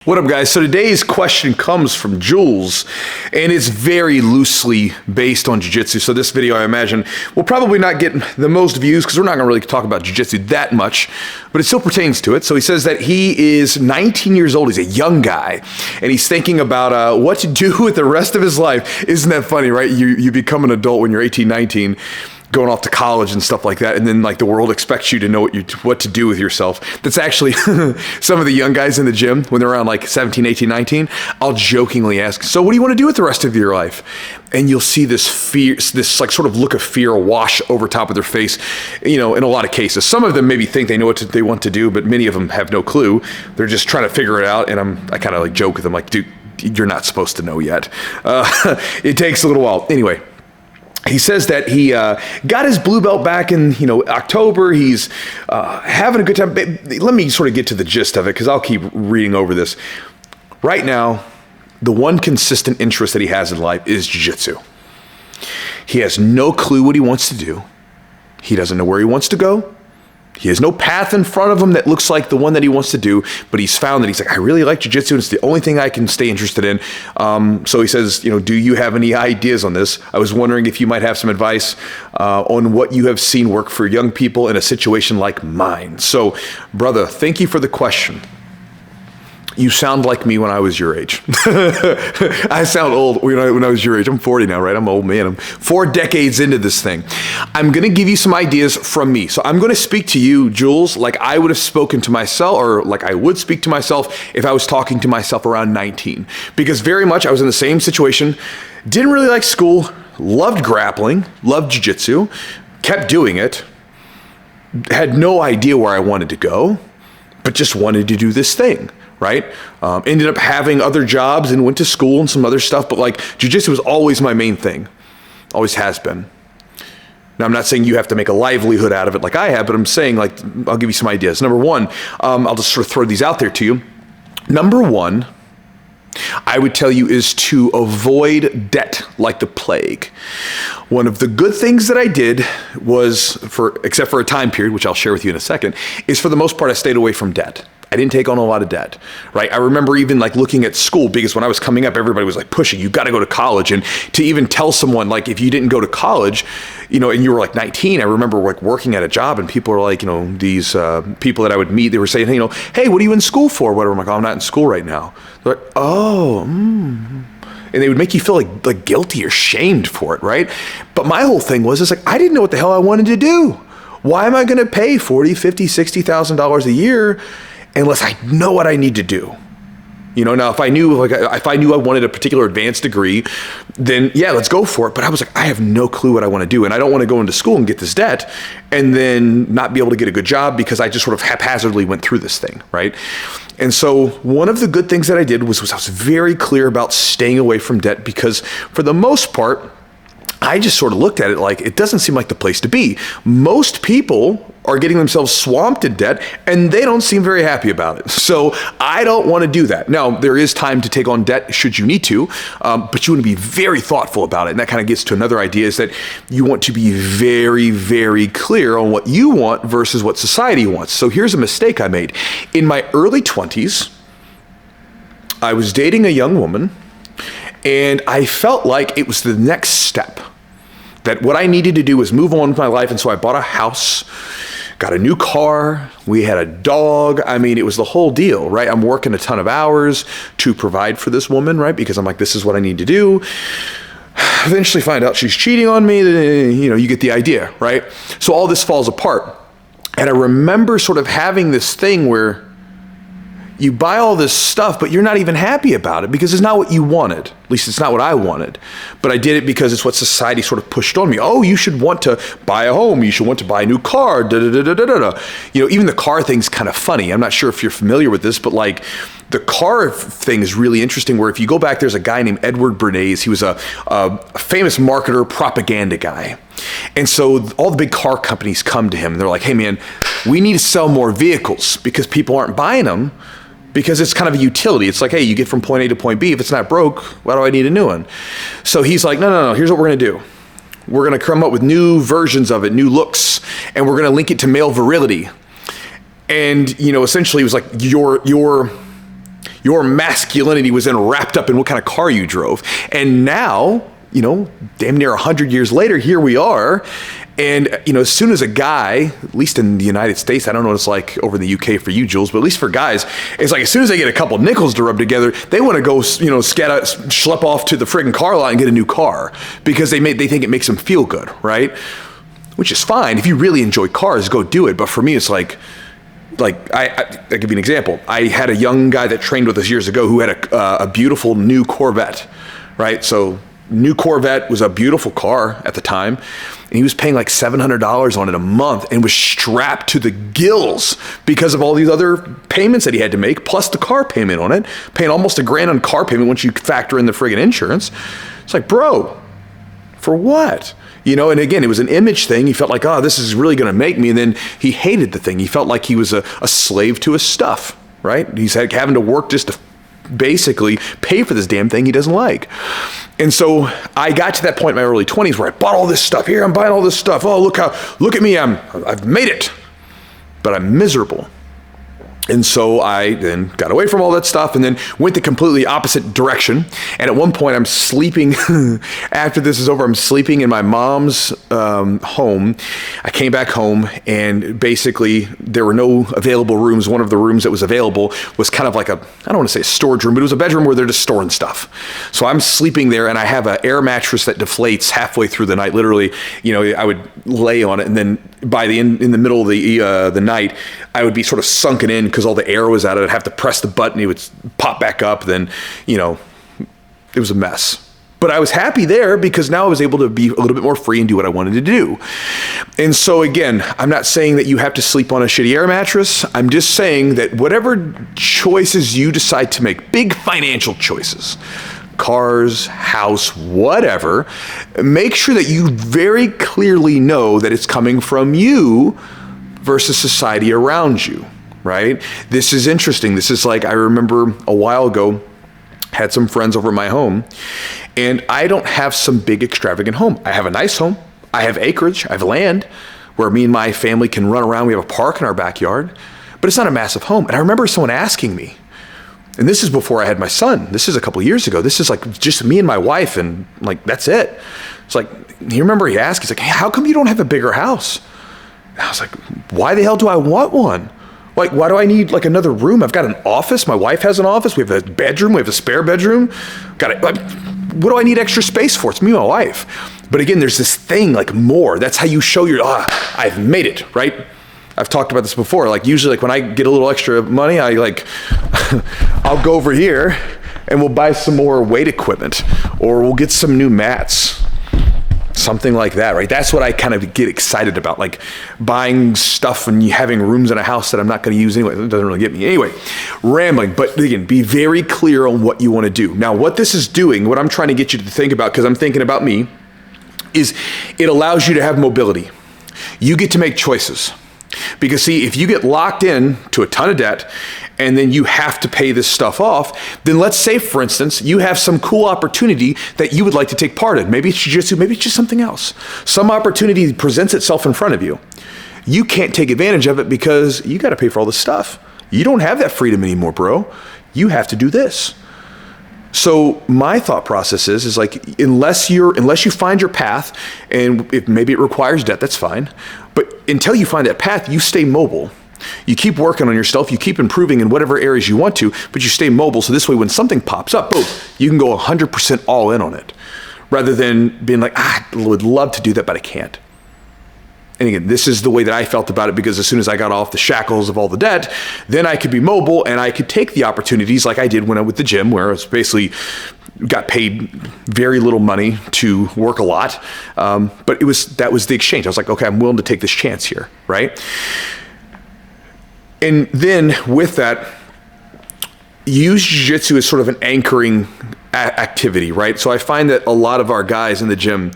What up, guys? So today's question comes from Jules, and it's very loosely based on Jiu-Jitsu. So this video, I imagine, will probably not get the most views because we're not going to really talk about Jiu-Jitsu that much, but it still pertains to it. So he says that he is 19 years old. He's a young guy, and he's thinking about what to do with the rest of his life. Isn't that funny, right? You become an adult when you're 18, 19, going off to college and stuff like that, and then like the world expects you to know what to do with yourself. That's actually some of the young guys in the gym when they're around like 17, 18, 19, I'll jokingly ask, so what do you want to do with the rest of your life? And you'll see this fear, this like sort of look of fear wash over top of their face, you know, in a lot of cases. Some of them maybe think they know what they want to do, but many of them have no clue. They're just trying to figure it out, and I kind of like joke with them like, dude, you're not supposed to know yet. It takes a little while. Anyway, he says that he got his blue belt back in, October. He's having a good time. Let me sort of get to the gist of it because I'll keep reading over this. Right now, the one consistent interest that he has in life is Jiu-Jitsu. He has no clue what he wants to do. He doesn't know where he wants to go. He has no path in front of him that looks like the one that he wants to do, but he's found that he's like, I really like Jiu-Jitsu, and it's the only thing I can stay interested in. So he says, do you have any ideas on this? I was wondering if you might have some advice on what you have seen work for young people in a situation like mine. So, brother, thank you for the question. You sound like me when I was your age. I sound old when I was your age. I'm 40 now, right? I'm an old man. I'm 4 decades into this thing. I'm going to give you some ideas from me. So I'm going to speak to you, Jules, like I would have spoken to myself, or like I would speak to myself if I was talking to myself around 19. Because very much I was in the same situation. Didn't really like school. Loved grappling. Loved jiu-jitsu. Kept doing it. Had no idea where I wanted to go, but just wanted to do this thing. Right? Ended up having other jobs and went to school and some other stuff, but like jiu-jitsu was always my main thing. Always has been. Now, I'm not saying you have to make a livelihood out of it like I have, but I'm saying like, I'll give you some ideas. Number one, I'll just sort of throw these out there to you. Number one, I would tell you is to avoid debt like the plague. One of the good things that I did was, except for a time period, which I'll share with you in a second, is for the most part, I stayed away from debt. I didn't take on a lot of debt, right? I remember even like looking at school, because when I was coming up, everybody was like pushing, you got to go to college. And to even tell someone like, if you didn't go to college, and you were like 19, I remember like working at a job and people are like, these people that I would meet, they were saying, hey, what are you in school for? Whatever. I'm like, oh, I'm not in school right now. They're like, oh, And they would make you feel like guilty or shamed for it, right? But my whole thing was, it's like, I didn't know what the hell I wanted to do. Why am I going to pay $40,000, $50,000, $60,000 a year unless I know what I need to do? Now if I knew I wanted a particular advanced degree, then yeah, let's go for it. But I was like, I have no clue what I want to do. And I don't want to go into school and get this debt and then not be able to get a good job because I just sort of haphazardly went through this thing, right? And so one of the good things that I did was I was very clear about staying away from debt, because for the most part, I just sort of looked at it like, it doesn't seem like the place to be. Most people are getting themselves swamped in debt and they don't seem very happy about it. So I don't want to do that. Now, there is time to take on debt should you need to, but you want to be very thoughtful about it. And that kind of gets to another idea, is that you want to be very, very clear on what you want versus what society wants. So here's a mistake I made. In my early 20s, I was dating a young woman, and I felt like it was the next step, that what I needed to do was move on with my life. And so I bought a house, got a new car, we had a dog. I mean, it was the whole deal, right? I'm working a ton of hours to provide for this woman, right? Because I'm like, this is what I need to do. Eventually find out she's cheating on me. You get the idea, right? So all this falls apart. And I remember sort of having this thing where you buy all this stuff, but you're not even happy about it because it's not what you wanted. At least it's not what I wanted. But I did it because it's what society sort of pushed on me. Oh, you should want to buy a home. You should want to buy a new car. Even the car thing's kind of funny. I'm not sure if you're familiar with this, but like the car thing is really interesting, where if you go back, there's a guy named Edward Bernays. He was a famous marketer, propaganda guy. And so all the big car companies come to him and they're like, hey man, we need to sell more vehicles because people aren't buying them, because it's kind of a utility. It's like, hey, you get from point A to point B. If it's not broke, why do I need a new one? So he's like, no, here's what we're going to do. We're going to come up with new versions of it, new looks, and we're going to link it to male virility. And, essentially it was like your Your masculinity was then wrapped up in what kind of car you drove. And now, damn near 100 years later, here we are. And, as soon as a guy, at least in the United States, I don't know what it's like over in the UK for you, Jules, but at least for guys, it's like as soon as they get a couple nickels to rub together, they want to go, schlep off to the friggin' car lot and get a new car because they think it makes them feel good, right? Which is fine. If you really enjoy cars, go do it. But for me, it's like I'll give you an example. I had a young guy that trained with us years ago who had a beautiful new Corvette, right? So new Corvette was a beautiful car at the time, and he was paying like $700 on it a month and was strapped to the gills because of all these other payments that he had to make, plus the car payment on it, paying almost $1,000 on car payment once you factor in the friggin' insurance. It's like, bro, for what? And again, it was an image thing. He felt like, oh, this is really going to make me. And then he hated the thing. He felt like he was a slave to his stuff, right? He's having to work just to basically pay for this damn thing he doesn't like. And so I got to that point in my early 20s where I bought all this stuff. Here, I'm buying all this stuff. Oh, look at me. I've made it, but I'm miserable. And so I then got away from all that stuff and then went the completely opposite direction. And at one point I'm sleeping, after this is over, I'm sleeping in my mom's home. I came back home and basically there were no available rooms. One of the rooms that was available was kind of like I don't want to say a storage room, but it was a bedroom where they're just storing stuff. So I'm sleeping there and I have an air mattress that deflates halfway through the night. Literally, I would lay on it and then by in the middle of the night, I would be sort of sunken in because all the air was out of it. I'd have to press the button. It would pop back up. Then, it was a mess. But I was happy there because now I was able to be a little bit more free and do what I wanted to do. And so again, I'm not saying that you have to sleep on a shitty air mattress. I'm just saying that whatever choices you decide to make, big financial choices, cars, house, whatever, make sure that you very clearly know that it's coming from you versus society around you, right? This is interesting. This is like, I remember a while ago, had some friends over at my home, and I don't have some big extravagant home. I have a nice home. I have acreage. I have land where me and my family can run around. We have a park in our backyard, but it's not a massive home. And I remember someone asking me, and this is before I had my son. This is a couple of years ago. This is like just me and my wife, and like, that's it. It's like, you remember he asked, he's like, hey, how come you don't have a bigger house? And I was like, why the hell do I want one? Like, why do I need like another room? I've got an office. My wife has an office. We have a bedroom. We have a spare bedroom. What do I need extra space for? It's me and my wife. But again, there's this thing like more. That's how you show I've made it, right? I've talked about this before. Like usually like when I get a little extra money, I'll go over here and we'll buy some more weight equipment or we'll get some new mats, something like that, right? That's what I kind of get excited about, like buying stuff and having rooms in a house that I'm not going to use anyway. It doesn't really get me. Anyway, rambling, but again, be very clear on what you want to do. Now, what this is doing, what I'm trying to get you to think about, because I'm thinking about me, is it allows you to have mobility. You get to make choices. Because see, if you get locked in to a ton of debt and then you have to pay this stuff off, then let's say, for instance, you have some cool opportunity that you would like to take part in. Maybe it's jiu-jitsu, maybe it's just something else. Some opportunity presents itself in front of you. You can't take advantage of it because you got to pay for all this stuff. You don't have that freedom anymore, bro. You have to do this. So my thought process is like, unless you find your path, and if maybe it requires debt, that's fine. But until you find that path, you stay mobile. You keep working on yourself. You keep improving in whatever areas you want to, but you stay mobile. So this way, when something pops up, boom, you can go 100% all in on it, rather than being like, I would love to do that, but I can't. And again, this is the way that I felt about it, because as soon as I got off the shackles of all the debt, then I could be mobile and I could take the opportunities like I did when I was with the gym, where I was basically got paid very little money to work a lot. But that was the exchange. I was like, okay, I'm willing to take this chance here, right? And then with that, use jiu-jitsu as sort of an anchoring activity, right? So I find that a lot of our guys in the gym,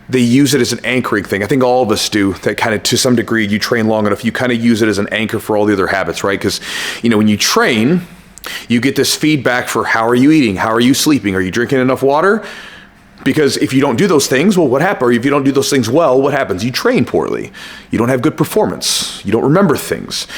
they use it as an anchoring thing. I think all of us do that, kind of to some degree. You train long enough, you kind of use it as an anchor for all the other habits, right? Because, when you train, you get this feedback for how are you eating? How are you sleeping? Are you drinking enough water? Because if you don't do those things, well, what happens? Or if you don't do those things well, what happens? You train poorly. You don't have good performance. You don't remember things.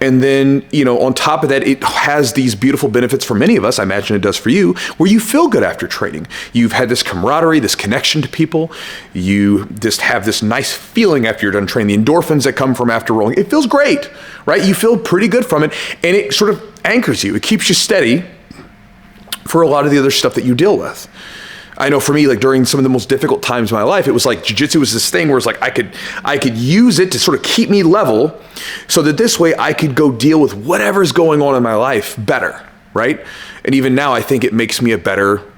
And then, on top of that, it has these beautiful benefits for many of us. I imagine it does for you, where you feel good after training. You've had this camaraderie, this connection to people. You just have this nice feeling after you're done training. The endorphins that come from after rolling, it feels great, right? You feel pretty good from it, and it sort of anchors you. It keeps you steady for a lot of the other stuff that you deal with. I know for me, like during some of the most difficult times in my life, it was like jiu-jitsu was this thing where it's like I could use it to sort of keep me level so that this way I could go deal with whatever's going on in my life better, right? And even now I think it makes me a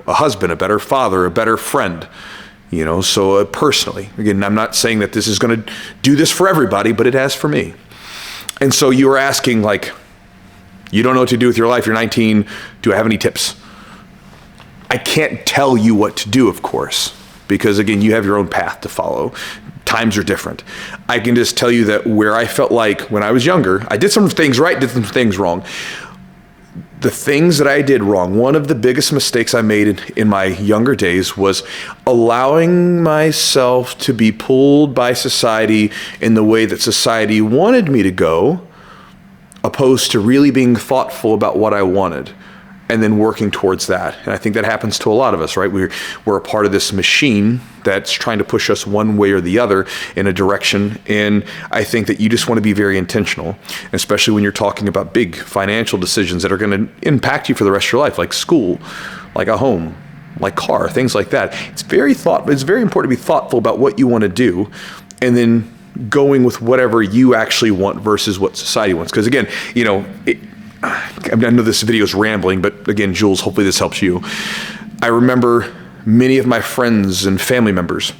husband, a better father, a better friend, so personally. Again, I'm not saying that this is going to do this for everybody, but it has for me. And so you were asking, like, you don't know what to do with your life, you're 19, do I have any tips? I can't tell you what to do, of course, because again, you have your own path to follow. Times are different. I can just tell you that where I felt like when I was younger, I did some things right, did some things wrong. The things that I did wrong, one of the biggest mistakes I made in my younger days was allowing myself to be pulled by society in the way that society wanted me to go, opposed to really being thoughtful about what I wanted and then working towards that. And I think that happens to a lot of us, right? We're a part of this machine that's trying to push us one way or the other in a direction. And I think that you just want to be very intentional, especially when you're talking about big financial decisions that are going to impact you for the rest of your life, like school, like a home, like car, things like that. It's very important to be thoughtful about what you want to do, and then going with whatever you actually want versus what society wants. Because again, I know this video is rambling, but again, Jules, hopefully this helps you. I remember many of my friends and family members,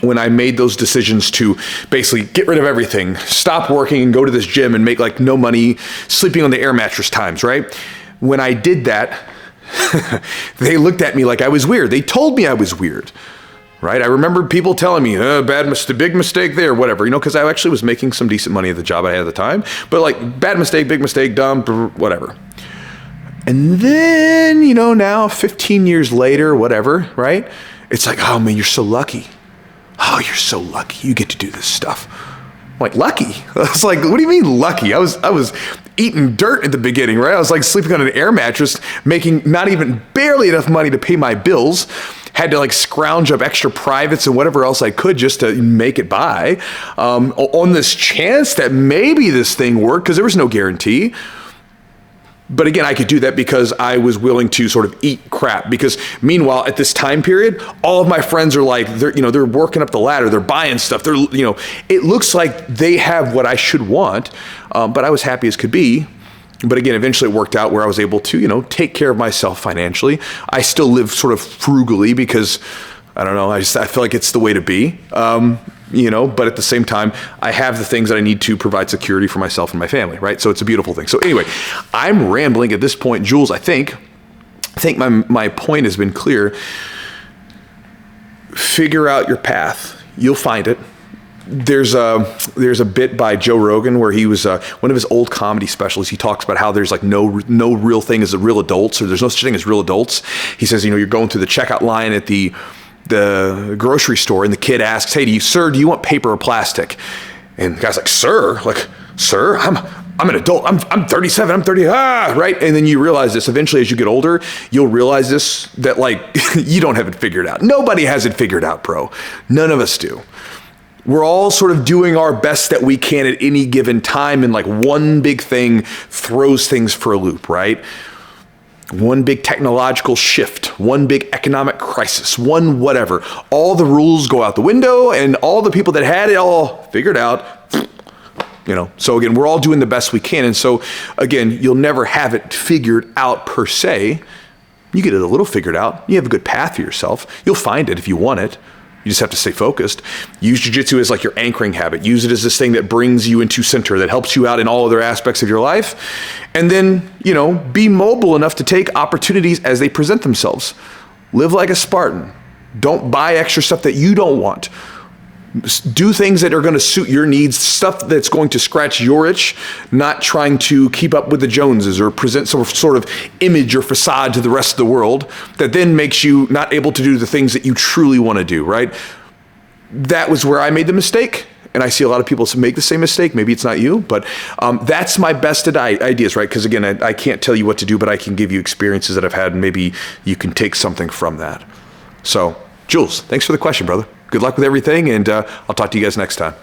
when I made those decisions to basically get rid of everything, stop working and go to this gym and make like no money, sleeping on the air mattress times, right? When I did that, they looked at me like I was weird. They told me I was weird. Right? I remember people telling me, big mistake there, whatever, because I actually was making some decent money at the job I had at the time, but like bad mistake, big mistake, dumb, whatever. And then, now 15 years later, whatever, right? It's like, oh man, you're so lucky. Oh, you're so lucky. You get to do this stuff. I'm like, lucky? I was like, what do you mean lucky? I was eating dirt at the beginning, right? I was like sleeping on an air mattress, making not even barely enough money to pay my bills. Had to like scrounge up extra privates and whatever else I could just to make it by, on this chance that maybe this thing worked, because there was no guarantee. But again, I could do that because I was willing to sort of eat crap. Because meanwhile, at this time period, all of my friends are like, they're working up the ladder, they're buying stuff, it looks like they have what I should want, but I was happy as could be. But again, eventually it worked out where I was able to, take care of myself financially. I still live sort of frugally because, I don't know, I feel like it's the way to be, but at the same time, I have the things that I need to provide security for myself and my family, right? So it's a beautiful thing. So anyway, I'm rambling at this point. Jules, I think my point has been clear. Figure out your path. You'll find it. There's a bit by Joe Rogan where he was one of his old comedy specials. He talks about how there's like no real thing as a real adults, or there's no such thing as real adults. He says, you're going through the checkout line at the grocery store, and the kid asks, "Hey, sir, do you want paper or plastic?" And the guy's like, "Sir, I'm an adult. I'm 37. I'm 30. Right?" And then you realize this eventually as you get older. You'll realize this, that like you don't have it figured out. Nobody has it figured out, bro. None of us do. We're all sort of doing our best that we can at any given time, and like one big thing throws things for a loop, right? One big technological shift, one big economic crisis, one whatever. All the rules go out the window, and all the people that had it all figured out, So again, we're all doing the best we can. And so again, you'll never have it figured out per se. You get it a little figured out. You have a good path for yourself. You'll find it if you want it. You just have to stay focused. Use jiu-jitsu as like your anchoring habit. Use it as this thing that brings you into center, that helps you out in all other aspects of your life. And then, be mobile enough to take opportunities as they present themselves. Live like a Spartan. Don't buy extra stuff that you don't want. Do things that are going to suit your needs, stuff that's going to scratch your itch, not trying to keep up with the Joneses or present some sort of image or facade to the rest of the world that then makes you not able to do the things that you truly want to do, right? That was where I made the mistake. and I see a lot of people make the same mistake. Maybe it's not you, but that's my best ideas, right? Because again, I can't tell you what to do, but I can give you experiences that I've had, and maybe you can take something from that. So, Jules, thanks for the question, brother. Good luck with everything, and I'll talk to you guys next time.